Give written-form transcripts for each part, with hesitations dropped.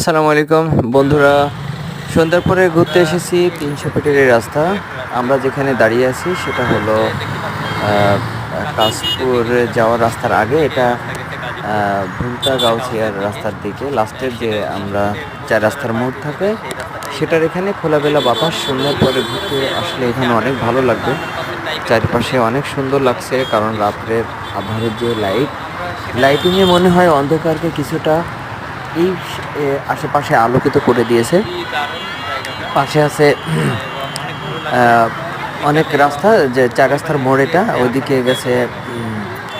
আসসালামু আলাইকুম বন্ধুরা, সন্ধ্যার পরে ঘুরতে এসেছি ৩০০ ফিটের এই রাস্তা। আমরা যেখানে দাঁড়িয়ে আছি সেটা হলো কাশপুর যাওয়ার রাস্তার আগে। এটা ভুলতা গাউছিয়ার রাস্তার দিকে লাস্টের যে আমরা চার রাস্তার মোড় থাকে সেটার এখানে খোলামেলা বাতাস। সন্ধ্যার পরে ঘুরতে আসলে এখানে অনেক ভালো লাগবে। চারিপাশে অনেক সুন্দর লাগছে, কারণ রাত্রের আধারের যে লাইটিংয়ে মনে হয় অন্ধকারকে কিছুটা এই আশেপাশে আলোকিত করে দিয়েছে। পাশে আছে অনেক রাস্তা, যে চার রাস্তার মোড়, এটা ওইদিকে গেছে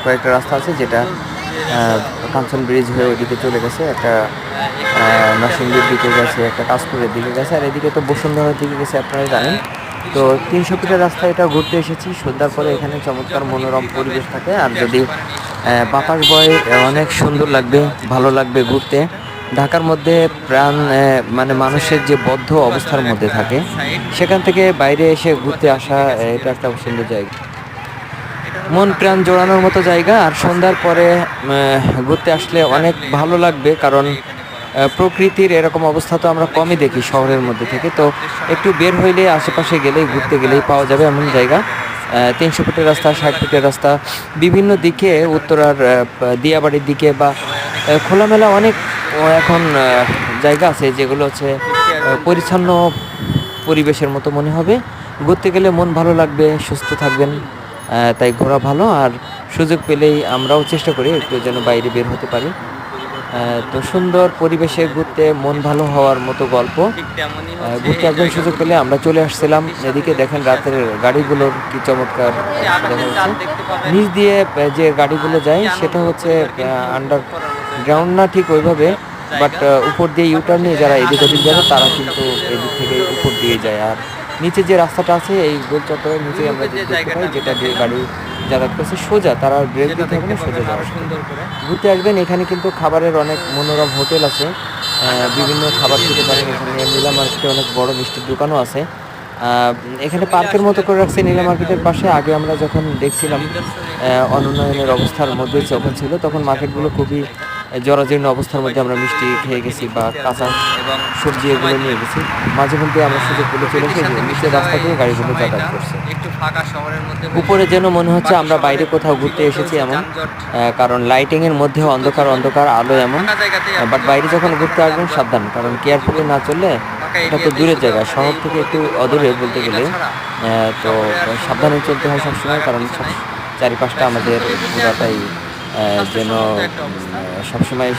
কয়েকটা রাস্তা আছে যেটা কাঞ্চন ব্রিজ হয়ে ওইদিকে চলে গেছে, একটা নরসিংদীর দিকে গেছে, একটা কাশপুরের দিকে গেছে, আর এদিকে তো বসুন্ধরার দিকে গেছে, আপনারা জানেন। তো ৩০০ ফিটের রাস্তা এটা ঘুরতে এসেছি সন্ধ্যার পরে। এখানে চমৎকার মনোরম পরিবেশ থাকে, আর যদি বাতাস বয় অনেক সুন্দর লাগবে, ভালো লাগবে ঘুরতে। ঢাকার মধ্যে প্রাণ মানে মানুষের যে বদ্ধ অবস্থার মধ্যে থাকে, সেখান থেকে বাইরে এসে ঘুরতে আসা, এটা একটা সুন্দর জায়গা, মন প্রাণ জোড়ানোর মতো জায়গা। আর সন্ধ্যার পরে ঘুরতে আসলে অনেক ভালো লাগবে, কারণ প্রকৃতির এরকম অবস্থা তো আমরা কমই দেখি শহরের মধ্যে থেকে। তো একটু বের হইলে, আশেপাশে গেলেই, ঘুরতে গেলেই পাওয়া যাবে এমন জায়গা। ৩০০ ফিটের রাস্তা, ৬০ ফিটের রাস্তা, বিভিন্ন দিকে, উত্তরার দিয়াবাড়ির দিকে বা খোলামেলা অনেক এখন জায়গা আছে যেগুলো হচ্ছে পরিচ্ছন্ন পরিবেশের মতো মনে হবে। ঘুরতে গেলে মন ভালো লাগবে, সুস্থ থাকবেন, তাই ঘোরা ভালো। আর সুযোগ পেলেই আমরাও চেষ্টা করি একটু যেন বাইরে বের হতে পারি। তো সুন্দর পরিবেশে ঘুরতে মন ভালো হওয়ার মতো গল্প। ঘুরতে একদম সুযোগ পেলে আমরা চলে আসছিলাম এদিকে। দেখেন রাতের গাড়িগুলোর কি চমৎকার দেখা যাচ্ছে। নিচ দিয়ে যে গাড়িগুলো যায় সেটা হচ্ছে আন্ডারগ্রাউন্ড না ঠিক ওইভাবে, বাট উপর দিয়ে ইউটার্ন নিয়ে যারা এদিক ওদিক যাবে তারা কিন্তু এদিক থেকে উপর দিয়ে যায়। আর নিচে যে রাস্তাটা আছে এই গোল চত্বরের নিচে আমরা দেখতে পাই, যেটা দিয়ে গাড়ি যাতায়াত করছে সোজা, তারা ব্রেক দিতে হবে না, সোজা যাওয়া। ঘুরতে আসবেন, এখানে কিন্তু খাবারের অনেক মনোরম হোটেল আছে, বিভিন্ন খাবার খেতে পারেন। এখানে নীলা মার্কেটে অনেক বড় মিষ্টির দোকানও আছে। এখানে পার্কের মতো করে রাখছে নীলা মার্কেটের পাশে। আগে আমরা যখন দেখছিলাম অনুন্নয়নের অবস্থার মধ্যে যখন ছিল, তখন মার্কেটগুলো খুবই জরাজীর্ণ অবস্থার মধ্যে আমরা মিষ্টি খেয়ে গেছি বা কাঁচা সবজি এগুলো নিয়ে গেছি। মাঝে মধ্যে আমরা সুযোগ পেলে চলে এসে নিচের রাস্তা দিয়ে গাড়িগুলো যাতায়াত করছে। উপরে যেন মনে হচ্ছে আমরা বাইরে কোথাও ঘুরতে এসেছি এমন, কারণ লাইটিংয়ের মধ্যেও অন্ধকার অন্ধকার, আলো এমন। বাট বাইরে যখন ঘুরতে আসবেন সাবধান, কারণ কেয়ারফুলি না চললে, এটা তো দূরের জায়গা, শহর থেকে একটু অদূরে বলতে গেলে। তো সাবধানে চলতে হয় সবসময়, কারণ চারিপাশটা আমাদের পুরাটাই যেন সবসময়